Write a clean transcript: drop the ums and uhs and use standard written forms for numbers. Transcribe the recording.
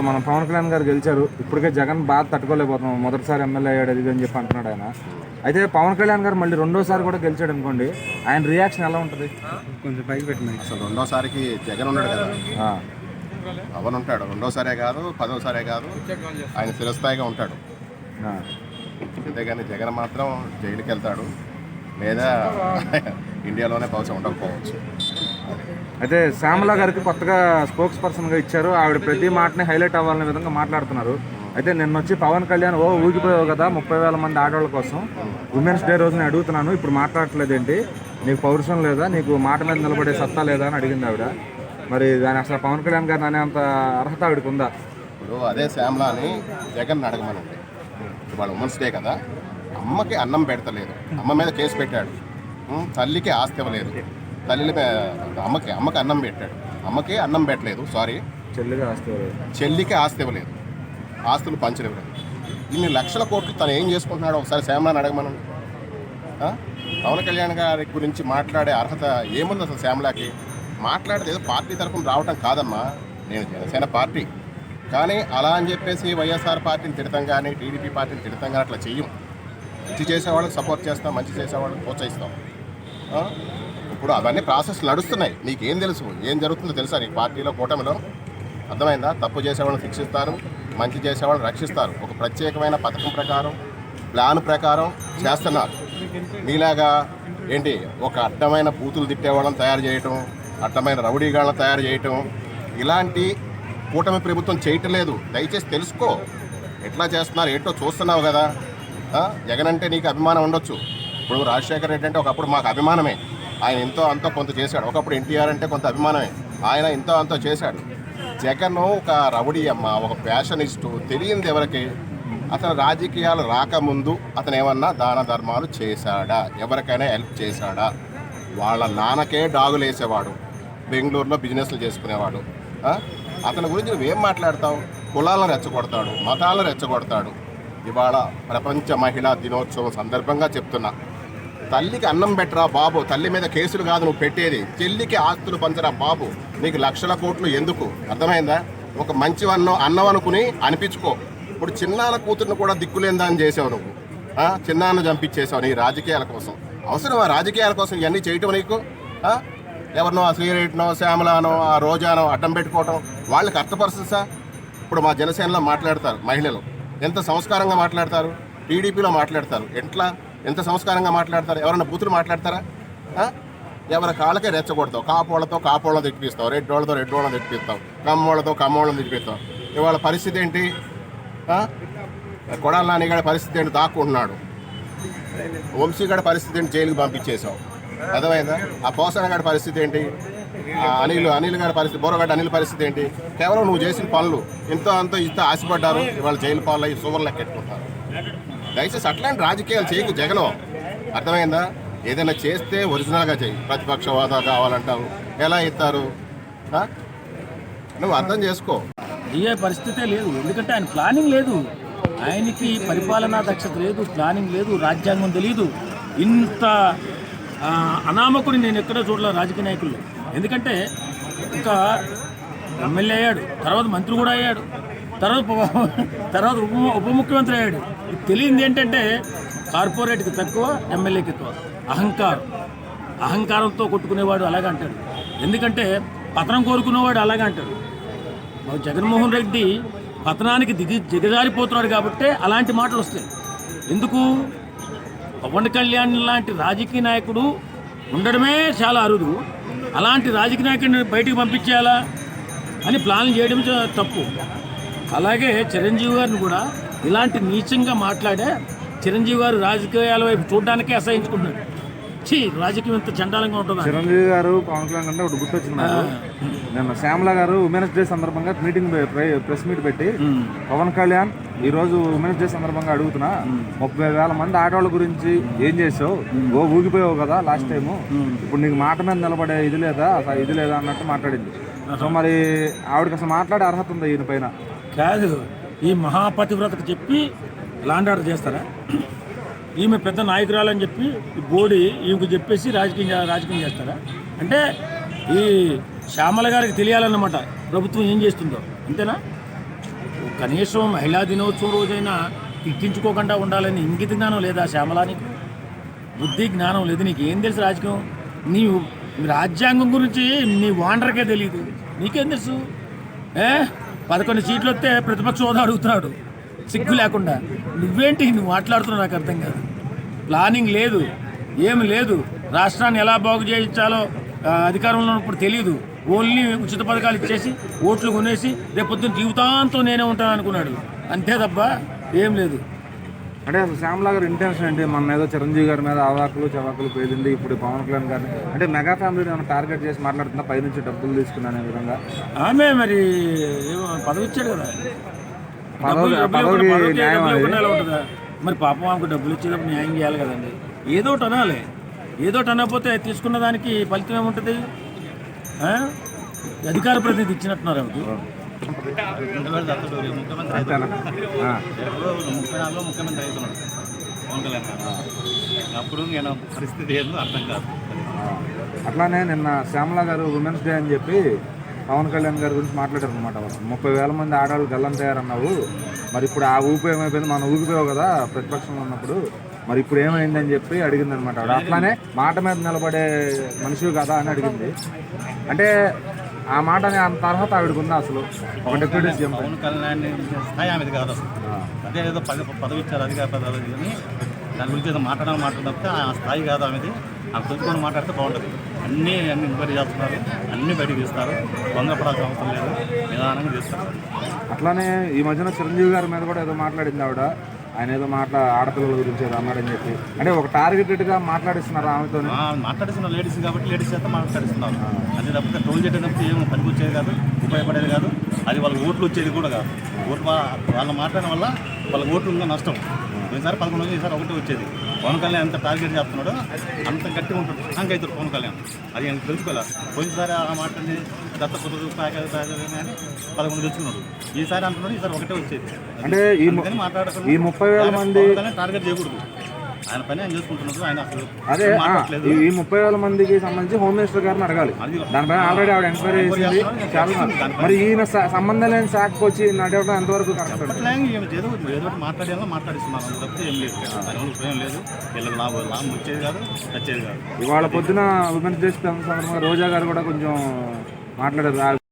మన పవన్ కళ్యాణ్ గారు గెలిచారు. ఇప్పటికే జగన్ బాధ తట్టుకోలేకపోతున్నాం, మొదటిసారి ఎమ్మెల్యే అయ్యాడు అది అని చెప్పి అంటున్నాడు ఆయన. అయితే పవన్ కళ్యాణ్ గారు మళ్ళీ రెండోసారి కూడా గెలిచాడు అనుకోండి, ఆయన రియాక్షన్ ఎలా ఉంటుంది? కొంచెం పైకి పెట్టినాయి. అసలు రెండోసారికి జగన్ ఉన్నాడు కదా, పవన్ ఉంటాడు. రెండోసారే కాదు, 10వసారే కాదు, ఆయన చిరస్థాయిగా ఉంటాడు. అంతేగాని జగన్ మాత్రం జైలుకి వెళ్తాడు, లేదా ఇండియాలోనే బహుశా ఉండకపోవచ్చు. అయితే శ్యామల గారికి కొత్తగా స్పోక్స్ పర్సన్గా ఇచ్చారు. ఆవిడ ప్రతి మాటని హైలైట్ అవ్వాలనే విధంగా మాట్లాడుతున్నారు. అయితే నిన్న వచ్చి పవన్ కళ్యాణ్ ఊగిపోయావు కదా 30,000 మంది ఆడవాళ్ళ కోసం, ఉమెన్స్ డే రోజున అడుగుతున్నాను, ఇప్పుడు మాట్లాడట్లేదు ఏంటి, నీకు పౌరుషం లేదా, నీకు మాట మీద నిలబడే సత్తా లేదా అని అడిగింది ఆవిడ. మరి దాని అసలు పవన్ కళ్యాణ్ గారిని అనేంత అర్హత ఆవిడకు ఉందా? ఇప్పుడు అదే శ్యామల అని జగన్ అడగమనండి. ఇవాళ ఉమెన్స్ డే కదా, అమ్మకి అన్నం పెడతలేదు, అమ్మ మీద కేసు పెట్టాడు. తల్లికి ఆస్తి ఇవ్వలేదు, అమ్మకి అన్నం పెట్టాడు, అమ్మకి అన్నం పెట్టలేదు, సారీ చెల్లికి ఆస్తి ఇవ్వలేదు, ఆస్తులు పంచనివ్వలేదు. ఇన్ని లక్షల కోట్లు తను ఏం చేసుకుంటున్నాడు ఒకసారి శ్యామలని అడగమనండి. పవన్ కళ్యాణ్ గారి గురించి మాట్లాడే అర్హత ఏముంది అసలు శ్యామలకి? మాట్లాడితే ఏదో పార్టీ తరఫున రావటం కాదమ్మా, నేను జనసేన పార్టీ, కానీ అలా అని చెప్పేసి వైఎస్ఆర్ పార్టీని తిడతాం కానీ టీడీపీ పార్టీని తిడతాం కానీ అట్లా చెయ్యం. మంచి చేసేవాళ్ళకి సపోర్ట్ చేస్తాం, మంచి చేసేవాళ్ళకి ప్రోత్సహిస్తాం. ఇప్పుడు అవన్నీ ప్రాసెస్ నడుస్తున్నాయి. నీకేం తెలుసు, ఏం జరుగుతుందో తెలుసా నీకు పార్టీలో, కూటమిలో? అర్థమైందా? తప్పు చేసేవాళ్ళని శిక్షిస్తారు, మంచి చేసేవాళ్ళని రక్షిస్తారు. ఒక ప్రత్యేకమైన పథకం ప్రకారం, ప్లాన్ ప్రకారం చేస్తున్నారు. మీలాగా ఏంటి ఒక అడ్డమైన బూతులు తిట్టేవాళ్ళని తయారు చేయటం, అడ్డమైన రౌడీగాళ్ళని తయారు చేయటం, ఇలాంటి కూటమి ప్రభుత్వం చేయటం లేదు. దయచేసి తెలుసుకో, ఎట్లా చేస్తున్నారు ఏంటో చూస్తున్నావు కదా. జగన్ అంటే నీకు అభిమానం ఉండొచ్చు. ఇప్పుడు రాజశేఖర్ రెడ్డి అంటే ఒకప్పుడు మాకు అభిమానమే, ఆయన ఎంతో అంతో కొంత చేశాడు. ఒకప్పుడు ఎన్టీఆర్ అంటే కొంత అభిమానమే, ఆయన ఎంతో అంతో చేశాడు. జగన్ ఒక రౌడీ అమ్మ, ఒక ఫ్యాషనిస్టు, తెలియనిది ఎవరికి. అతను రాజకీయాలు రాకముందు అతను ఏమన్నా దాన ధర్మాలు చేశాడా, ఎవరికైనా హెల్ప్ చేశాడా? వాళ్ళ నాన్నకే డాగులు వేసేవాడు, బెంగళూరులో బిజినెస్లు చేసుకునేవాడు. అతని గురించి నువ్వేం మాట్లాడతావు? కులాలను రెచ్చగొడతాడు, మతాలను రెచ్చగొడతాడు. ఇవాళ ప్రపంచ మహిళా దినోత్సవం సందర్భంగా చెప్తున్నా, తల్లికి అన్నం పెట్టరా బాబు, తల్లి మీద కేసులు కాదు నువ్వు పెట్టేది, చెల్లికి ఆస్తులు పంచరా బాబు, నీకు లక్షల కోట్లు ఎందుకు? అర్థమైందా? ఒక మంచి అన్నం అనుకుని అనిపించుకో. ఇప్పుడు చిన్నాన్న కూతుర్ని కూడా దిక్కులేందా అని చేసావు నువ్వు, చిన్నాన్న చంపించేసావు నీ రాజకీయాల కోసం. అవసరమా రాజకీయాల కోసం ఇవన్నీ చేయటం నీకు? ఎవరినో ఆ శ్రీరెడ్డినో, శ్యామలానో, ఆ రోజానో అడ్డం పెట్టుకోవటం వాళ్ళకి అర్థపరుస్తుందా? ఇప్పుడు మా జనసేనలో మాట్లాడతారు మహిళలు, ఎంత సంస్కారంగా మాట్లాడతారు, టీడీపీలో మాట్లాడతారు, ఎంత సంస్కారంగా మాట్లాడతారు. ఎవరైనా బూతులు మాట్లాడతారా? ఎవరి కాళ్ళకే రెచ్చగొడతావు, కాపోళ్ళతో తిట్టిపిస్తావు, రెడ్డోళ్ళని తిట్టిపిస్తావు, కమ్మోళ్ళని తిట్టిపిస్తావు. ఇవాళ పరిస్థితి ఏంటి? కొడాల నానిగాడి పరిస్థితి ఏంటి? దాక్కుంటున్నాడు. వంశీగాడి పరిస్థితి ఏంటి? జైలుకి పంపించేసావు. అర్థమైందా? ఆ పోసన గారి పరిస్థితి ఏంటి? అనిల్ గారి పరిస్థితి, బోరగడ్డ అనిల్ పరిస్థితి ఏంటి? కేవలం నువ్వు చేసిన పనులు ఇంత ఆశపడ్డారు, ఇవాళ జైలు పాలు అయ్యి సూపర్ లెక్కెట్టుకుంటారు. దయచేసి అట్లాంటి రాజకీయాలు చేయకు జగను. అర్థమైందా? ఏదైనా చేస్తే ఒరిజినల్గా చేయి. ప్రతిపక్ష హోదా కావాలంటావు, ఎలా ఇస్తారు? నువ్వు అర్థం చేసుకో. అయ్యే పరిస్థితే లేదు, ఎందుకంటే ఆయన ప్లానింగ్ లేదు, ఆయనకి పరిపాలనా దక్షత లేదు, ప్లానింగ్ లేదు, రాజ్యాంగం తెలియదు. ఇంత అనామకుని నేను ఎక్కడో చూడలేదు రాజకీయ నాయకుల్లో. ఎందుకంటే ఇంకా ఎమ్మెల్యే అయ్యాడు, తర్వాత మంత్రి కూడా అయ్యాడు, తర్వాత ఉప ముఖ్యమంత్రి అయ్యాడు. తెలియంది ఏంటంటే కార్పొరేట్కి తక్కువ, ఎమ్మెల్యేకి ఎక్కువ. అహంకారంతో కొట్టుకునేవాడు అలాగే అంటాడు. ఎందుకంటే పతనం కోరుకునేవాడు అలాగే అంటాడు. జగన్మోహన్ రెడ్డి పతనానికి దిగజారిపోతున్నాడు కాబట్టి అలాంటి మాటలు వస్తాయి. ఎందుకు? పవన్ కళ్యాణ్ లాంటి రాజకీయ నాయకుడు ఉండడమే చాలా అరుదు. అలాంటి రాజకీయ నాయకుడిని బయటికి పంపించేయాలా అని ప్లాన్లు చేయడం తప్పు. అలాగే చిరంజీవి గారిని కూడా ఇలాంటి నీచంగా మాట్లాడే చిరంజీవి గారు రాజకీయాల వైపు చూడడానికే అసహించుకుంటున్నాడు. రాజకీయం ఇంత చండాలంగా ఉంటుంది. చిరంజీవి గారు పవన్ కళ్యాణ్ అంటే ఒకటి గుర్తొచ్చింది. నిన్న శ్యామల గారు ఉమెన్స్ డే సందర్భంగా ప్రెస్ మీట్ పెట్టి, పవన్ కళ్యాణ్ ఈరోజు ఉమెన్స్ డే సందర్భంగా అడుగుతున్నా, 30,000 మంది ఆడవాళ్ళ గురించి ఏం చేసావు, ఊగిపోయావు కదా లాస్ట్ టైము, ఇప్పుడు నీకు మాట మీద నిలబడే ఇది లేదా అన్నట్టు మాట్లాడింది. సో మరి ఆవిడకి అసలు మాట్లాడే అర్హత ఉందా ఈయన పైన? కాదు, ఈ మహాపతివ్రతకు చెప్పి లాండ్ ఆర్డర్ చేస్తారా? ఈమె పెద్ద నాయకురాలని చెప్పి ఈ బోడీ ఈమెకు చెప్పేసి రాజకీయం చేస్తారా? అంటే ఈ శ్యామల గారికి తెలియాలన్నమాట ప్రభుత్వం ఏం చేస్తుందో, అంతేనా? కనీసం మహిళా దినోత్సవం రోజైనా తిట్టించుకోకుండా ఉండాలని ఇంగిత జ్ఞానం లేదా శ్యామలా నీకు? బుద్ధి జ్ఞానం లేదు, నీకు ఏం తెలుసు రాజకీయం? నీవు రాజ్యాంగం గురించి నీ వాండర్కే తెలియదు, నీకేం తెలుసు? 11 సీట్లు వస్తే ప్రతిపక్ష హోదా అడుగుతున్నాడు సిగ్గు లేకుండా. నువ్వేంటి నువ్వు మాట్లాడుతున్నావు? నాకు అర్థం కాదు. ప్లానింగ్ లేదు, ఏమి లేదు. రాష్ట్రాన్ని ఎలా బాగు చేయించాలో అధికారంలో ఉన్నప్పుడు తెలియదు. ఓన్లీ ఉచిత పథకాలు ఇచ్చేసి ఓట్లు కొనేసి రేపొద్దున జీవితాంతం నేనే ఉంటాను అనుకున్నాడు, అంతే తప్ప ఏం లేదు. అంటే అసలు శ్యామలా గారు ఇంటెన్షన్ ఏంటి? మన ఏదో చిరంజీవి గారి మీద అవాకులు చవాకులు పేలింది, ఇప్పుడు పవన్ కళ్యాణ్ గారిని అంటే మెగా ఫ్యామిలీని ఏమైనా టార్గెట్ చేసి మాట్లాడుతున్నా, పైనుంచి డబ్బులు తీసుకున్నానే విధంగా. ఆమె మరి పదవి ఇచ్చాడు కదా, పదవి న్యాయం ఉంటుందా? మరి పాపం ఆమెకు డబ్బులు ఇచ్చేటప్పుడు న్యాయం చేయాలి కదండి. ఏదోటి అనాలి, ఏదోటి అనకపోతే తీసుకున్న దానికి ఫలితం ఏముంటుంది? అధికార ప్రతినిధి ఇచ్చినట్టున్నారు ఆమెకు. అంతేనా? 34లో ముఖ్యమంత్రి అవుతున్నాడు పవన్ కళ్యాణ్ గారు. అప్పుడు నేను పరిస్థితి ఏందో అర్థం కాదు. అట్లానే నిన్న శ్యామలా గారు ఉమెన్స్ డే అని చెప్పి పవన్ కళ్యాణ్ గారి గురించి మాట్లాడారు అనమాట. 30,000 మంది ఆడవాళ్ళు గల్లం తయారన్నావు, మరి ఇప్పుడు ఆ ఊపి ఏమైపోయింది? మనం ఊగిపోయావు కదా ప్రతిపక్షంలో ఉన్నప్పుడు, మరి ఇప్పుడు ఏమైందని చెప్పి అడిగింది అనమాట ఆవిడ. అట్లానే మాట మీద నిలబడే మనిషి కదా అని అడిగింది. అంటే ఆ మాటని అంత అర్హత ఆవిడకు ఉందా అసలు? ఒక డిప్యూటీ సీఎం పవన్ కళ్యాణ్ స్థాయి ఆమెది కాదు అసలు. అదే ఏదో పదవి ఇచ్చారు అధికార పదవి కానీ దాని గురించి ఏదో మాట్లాడితే ఆ స్థాయి కాదు ఆమెది. ఆమె తెలుసుకొని మాట్లాడితే బాగుంటుంది. అన్నీ ఎంక్వైరీ చేస్తున్నారు, అన్నీ బయటకు తీస్తారు, తొందరపడాల్సిన అవసరం లేదు, నిదానంగా తీస్తారు. అట్లానే ఈ మధ్యన చిరంజీవి గారి మీద కూడా ఏదో మాట్లాడింది ఆవిడ. ఆయన ఏదో ఆడపిల్లల గురించి ఏదో అన్నాడని చెప్పి, అంటే ఒక టార్గెటెడ్గా మాట్లాడిస్తున్నారు ఆమెతో. మాట్లాడిస్తున్నారు లేడీస్ కాబట్టి లేడీస్ చేత మాట్లాడిస్తున్నారు. అదే తప్పితే ట్రోల్ చేయడం తప్పితే ఏమో పనికి వచ్చేది కాదు, ఉపయోగపడేది కాదు. అది వాళ్ళకి ఓట్లు వచ్చేది కూడా కాదు. ఓట్లు వాళ్ళు మాట్లాడడం వల్ల వాళ్ళకి ఓట్లు ఉన్న నష్టం. ఈసారి 11 రోజులు, ఈసారి 1 వచ్చేది. పవన్ కళ్యాణ్ ఎంత టార్గెట్ చేస్తున్నాడో అంత గట్టిగా ఉంటుంది. హ్యాంగ్ అవుతాడు పవన్ కళ్యాణ్. అది ఆయన తెలుసుకోవాలి. పోయినసారి ఆ మాటని దత్తపుత్రుడు ప్యాకేజ్ అని 11 తెచ్చుకున్నాడు. ఈసారి అంటున్నాడు, ఈసారి 1 వచ్చేది. అంటే ఈ 30,000 మంది టార్గెట్ చేయకూడదు. ఆయన పని ఆయన చేసుకుంటున్నారు. ఆయన అసలు అదే ఈ 30,000 మందికి సంబంధించి హోమ్ మినిస్టర్ గారిని అడగాలి. దానిపైన ఆల్రెడీ ఆవిడ ఎంక్వైరీ చేసింది. మరి ఈయన సంబంధం లేని శాఖకు వచ్చి నడవడం ఎంతవరకు కరెక్ట్? ఏదో మాట్లాడేలా మాట్లాడిస్తున్నారు, అంత తప్పితే ఏం లేదు. దానివల్ల ఉపయోగం లేదు. వీళ్ళకి లాభం వచ్చేది కాదు, వచ్చేది కాదు. ఇవాళ పొద్దున ఉమెన్స్ డే సందర్భంగా రోజా గారు కూడా కొంచెం మాట్లాడారు.